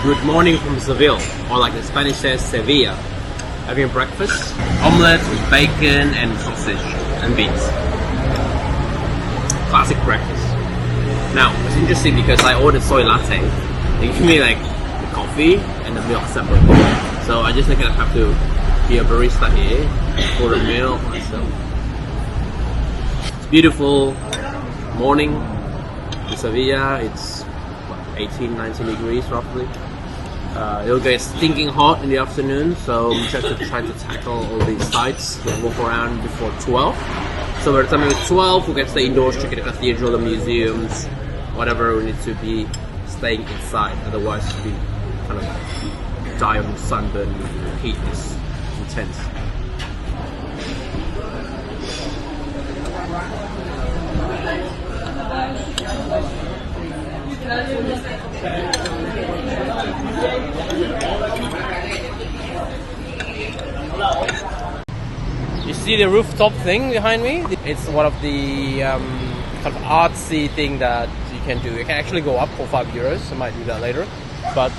Good morning from Seville, or like the Spanish says, Sevilla. Having breakfast, omelette with bacon and sausage and beans. Classic breakfast. Now, it's interesting because I ordered soy latte. They give me like the coffee and the milk separate. So I just gonna have to be a barista here for the meal myself. It's beautiful morning in Sevilla. It's 18-19 degrees roughly. It'll get stinking hot in the afternoon, so we try to tackle all these sites and walk around before 12. So by the time it's 12, we get to the indoors, check the cathedral, the museums, whatever we need to be staying inside. Otherwise, we kind of die of sunburn. The heat is intense. You see the rooftop thing behind me? It's one of the kind of artsy thing that you can do. You can actually go up for €5. I might do that later. But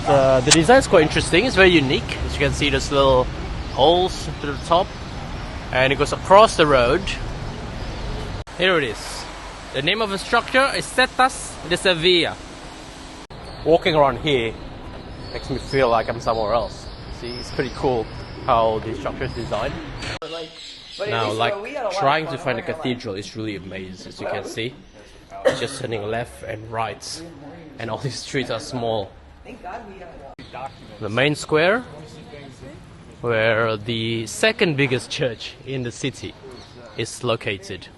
the design is quite interesting. It's very unique. As you can see, there's little holes to the top, and it goes across the road. Here it is. The name of the structure is Setas de Sevilla. Walking around here makes me feel like I'm somewhere else. See, it's pretty cool how the structure is designed. Now, like, trying to find a cathedral is really amazing. As you can see, it's just turning left and right, and all these streets are small. The main square, where the second biggest church in the city is located.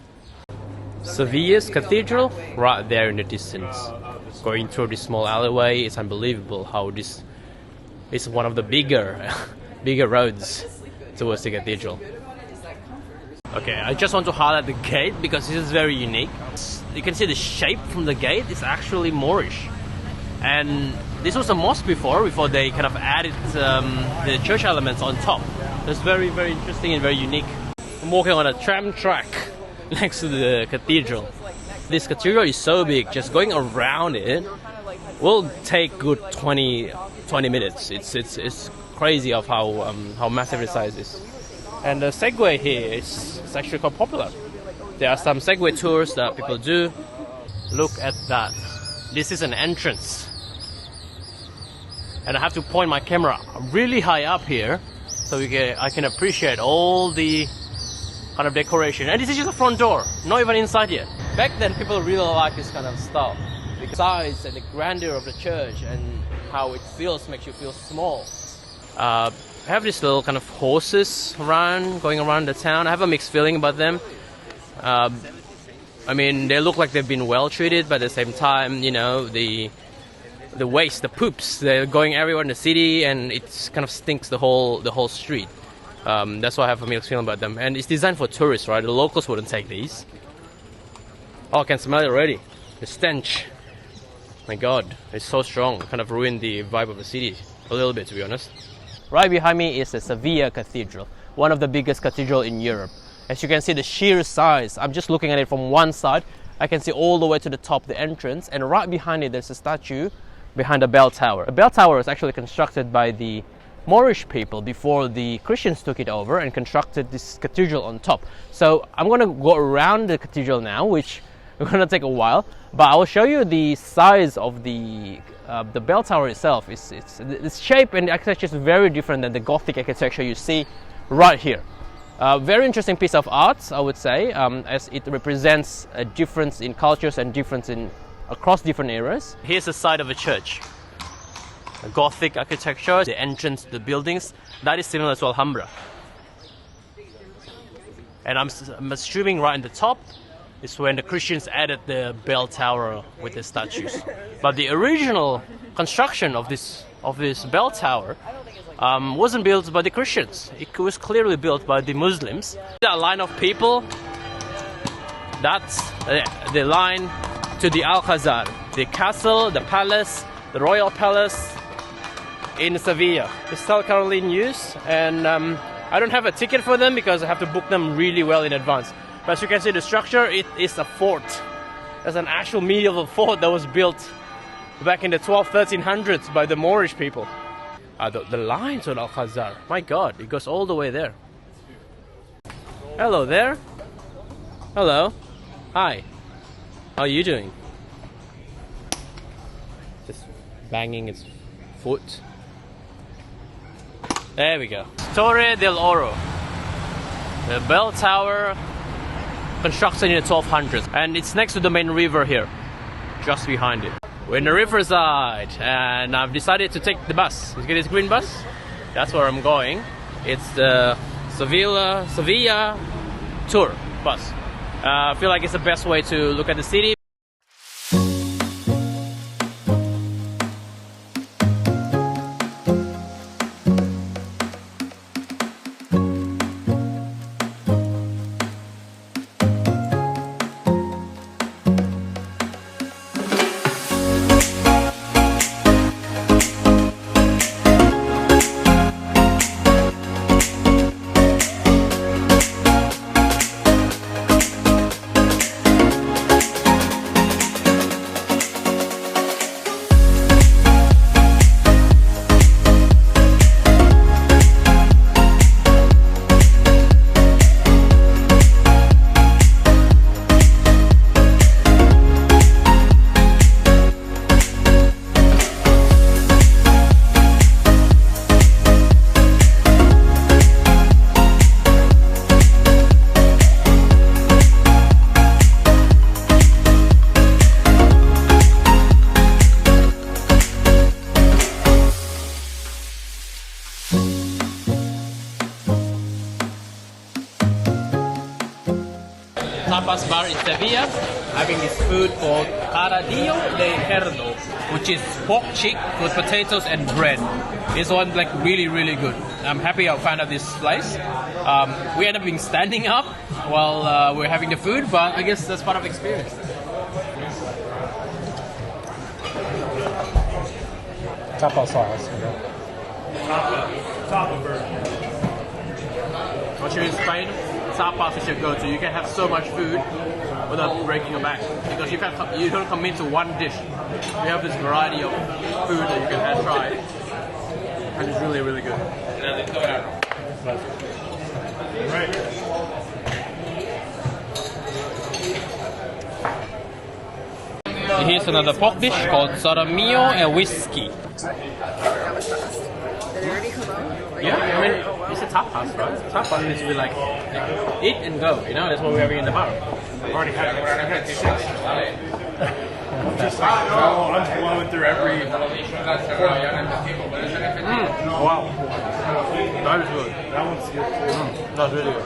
Sevilla's cathedral, right there in the distance. Going through this small alleyway, it's unbelievable how this is one of the bigger roads towards the cathedral. Okay, I just want to highlight the gate because this is very unique. You can see the shape from the gate is actually Moorish. And this was a mosque before they kind of added the church elements on top. It's very, very interesting and very unique. I'm walking on a tram track next to the cathedral. This cathedral is so big, just going around it will take good 20 minutes. It's crazy of how massive the size is. And the Segway here is actually quite popular. There are some Segway tours that people do. Look at that. This is an entrance. And I have to point my camera really high up here so I can appreciate all the kind of decoration. And this is just the front door, not even inside yet. Back then, people really liked this kind of stuff. The size and the grandeur of the church and how it feels makes you feel small. I have these little kind of horses going around the town. I have a mixed feeling about them. I mean, they look like they've been well treated, but at the same time, you know, the waste, the poops, they're going everywhere in the city, and it kind of stinks the whole street. That's why I have a mixed feeling about them. And it's designed for tourists, right? The locals wouldn't take these. Oh, I can smell it already. The stench. My God, it's so strong. It kind of ruined the vibe of the city a little bit, to be honest. Right behind me is the Sevilla Cathedral, one of the biggest cathedrals in Europe. As you can see, the sheer size, I'm just looking at it from one side. I can see all the way to the top, the entrance, and right behind it, there's a statue behind the bell tower. The bell tower was actually constructed by the Moorish people before the Christians took it over and constructed this cathedral on top. So I'm going to go around the cathedral now, which is going to take a while, but I will show you the size of the bell tower itself. Its shape and the architecture is very different than the Gothic architecture you see right here. Very interesting piece of art, I would say, as it represents a difference in cultures and difference across different eras. Here's the side of a church. A Gothic architecture, the entrance to the buildings, that is similar to Alhambra. And I'm assuming right in the top is when the Christians added the bell tower with the statues. But the original construction of this bell tower wasn't built by the Christians. It was clearly built by the Muslims. That line of people, that's the line to the Alcázar, the castle, the palace, the royal palace in Sevilla. It's still currently in use, and I don't have a ticket for them because I have to book them really well in advance. But as you can see, the structure, it is a fort. It's an actual medieval fort that was built back in the 1300s by the Moorish people. The lines on Alcázar, my God, it goes all the way there. Hello there. Hello. Hi. How are you doing? Just banging its foot. There we go. Torre del Oro. The bell tower, constructed in the 1200s. And it's next to the main river here, just behind it. We're in the riverside, and I've decided to take the bus. You get this green bus? That's where I'm going. It's the Sevilla tour bus. I feel like it's the best way to look at the city. Tapas bar in Sevilla, having this food called caradillo de cerdo, which is pork cheek with potatoes and bread. This one's like really good. I'm happy I found out this place. We ended up being standing up while we're having the food, but I guess that's part of the experience. Tapa sauce. Tapa version. Once you're in Spain, tapas is your go-to. You can have so much food without breaking your back because you don't commit to one dish. You have this variety of food that you can try, and it's really good. Right. Here's another pork dish called solomillo and whiskey. Yeah, I mean, it's a tapas, right? Tapas is to be like, eat and go, you know? That's what we're having in the bar. Already had 6. Just like, I'm flowing through every... Wow. That is good. That one's good too. That's really good.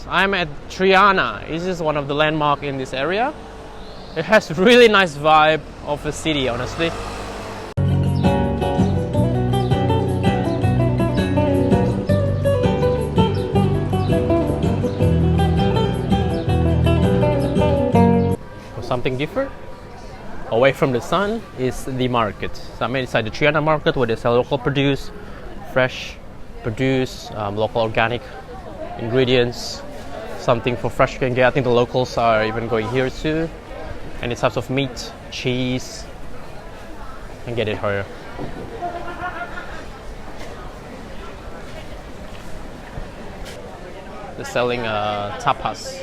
I'm at Triana. This is one of the landmarks in this area. It has really nice vibe of the city, honestly. Something different away from the sun is the market. So I'm inside the Triana market where they sell local produce, fresh produce, local organic ingredients, something for fresh you can get. I think the locals are even going here too. Any types of meat, cheese, and get it here. They're selling tapas.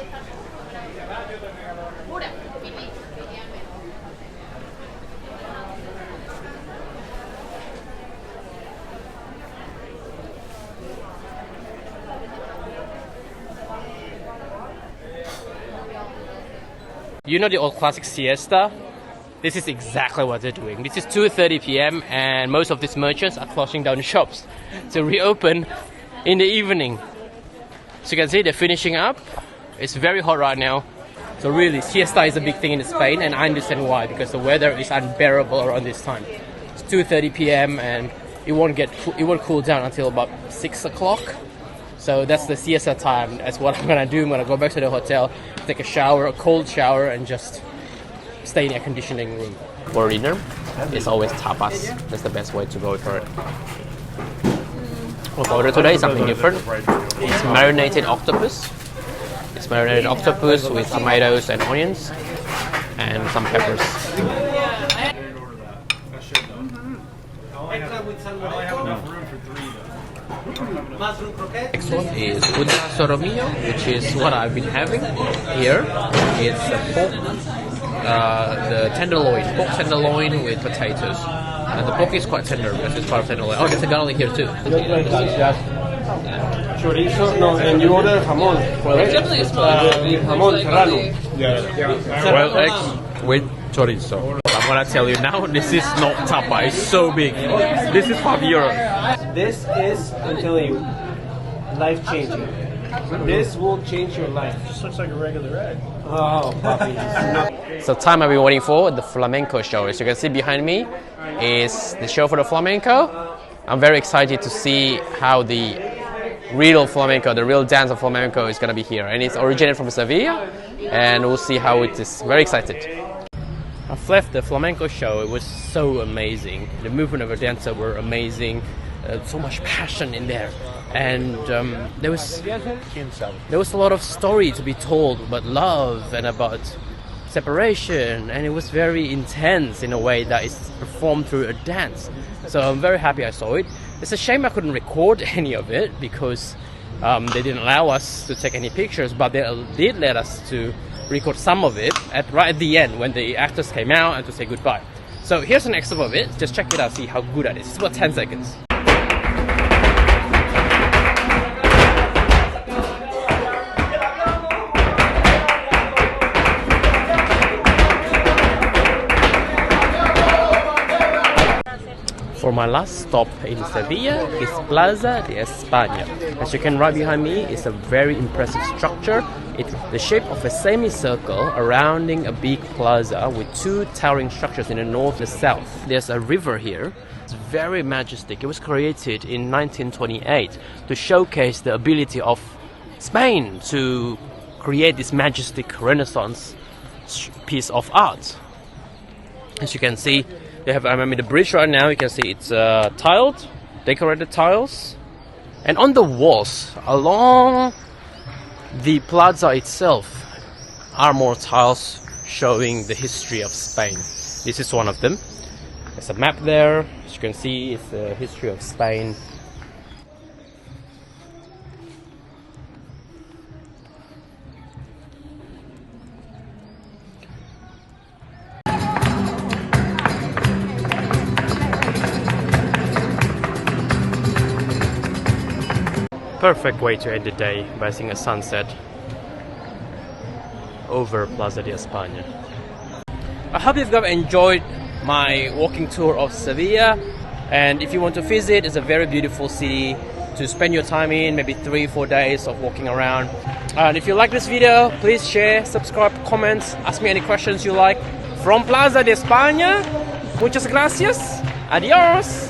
You know the old classic siesta? This is exactly what they're doing. This is 2:30 p.m. and most of these merchants are closing down shops to reopen in the evening. So you can see they're finishing up. It's very hot right now. So really, siesta is a big thing in Spain, and I understand why, because the weather is unbearable around this time. It's 2:30 p.m. and it won't cool down until about 6 o'clock. So that's the siesta time. That's what I'm gonna do. I'm gonna go back to the hotel, take a shower, a cold shower, and just stay in a conditioning room. For dinner, it's always tapas. That's the best way to go for it. What order today is something different. It's marinated octopus. It's marinated octopus with tomatoes and onions and some peppers. Extra with I only have salmorejo. enough room for 3 though. Mushroom croquette. Next one is una solomillo, which is what I've been having here. It's a pork, the tenderloin, pork tenderloin with potatoes. And the pork is quite tender because it's part of tenderloin. Oh, there's a garlic here too. Chorizo, no, and you order jamón. Jamón serrano. Royal eggs with chorizo. I'm gonna tell you now, this is not tapa, it's so big. This is €5. This is, I'm telling you, life changing. This will change your life. Just looks like a regular egg. Oh, puppy. So time I've been waiting for, the flamenco show. As you can see behind me is the show for the flamenco. I'm very excited to see how the real flamenco, the real dance of flamenco is going to be here. And it's originated from Sevilla, and we'll see how it is. Very excited. I've left the flamenco show. It was so amazing. The movement of the dancer were amazing. So much passion in there. And there was a lot of story to be told about love and about separation, and it was very intense in a way that is performed through a dance. So I'm very happy I saw it. It's a shame I couldn't record any of it because they didn't allow us to take any pictures, but they did let us to record some of it right at the end when the actors came out and to say goodbye. So here's an excerpt of it. Just check it out, see how good that is. It's about 10 seconds. For my last stop in Sevilla is Plaza de España. As you can right behind me is a very impressive structure. It's the shape of a semicircle surrounding a big plaza with two towering structures in the north and the south. There's a river here. It's very majestic. It was created in 1928 to showcase the ability of Spain to create this majestic Renaissance piece of art. As you can see, they have, the bridge right now, you can see it's tiled, decorated tiles. And on the walls, along the plaza itself, are more tiles showing the history of Spain. This is one of them. There's a map there, as you can see, it's the history of Spain. Perfect way to end the day by seeing a sunset over Plaza de España. I hope you guys enjoyed my walking tour of Sevilla, and if you want to visit, it's a very beautiful city to spend your time in, maybe 3-4 days of walking around. And if you like this video, please share, subscribe, comment, ask me any questions you like. From Plaza de España, muchas gracias, adios!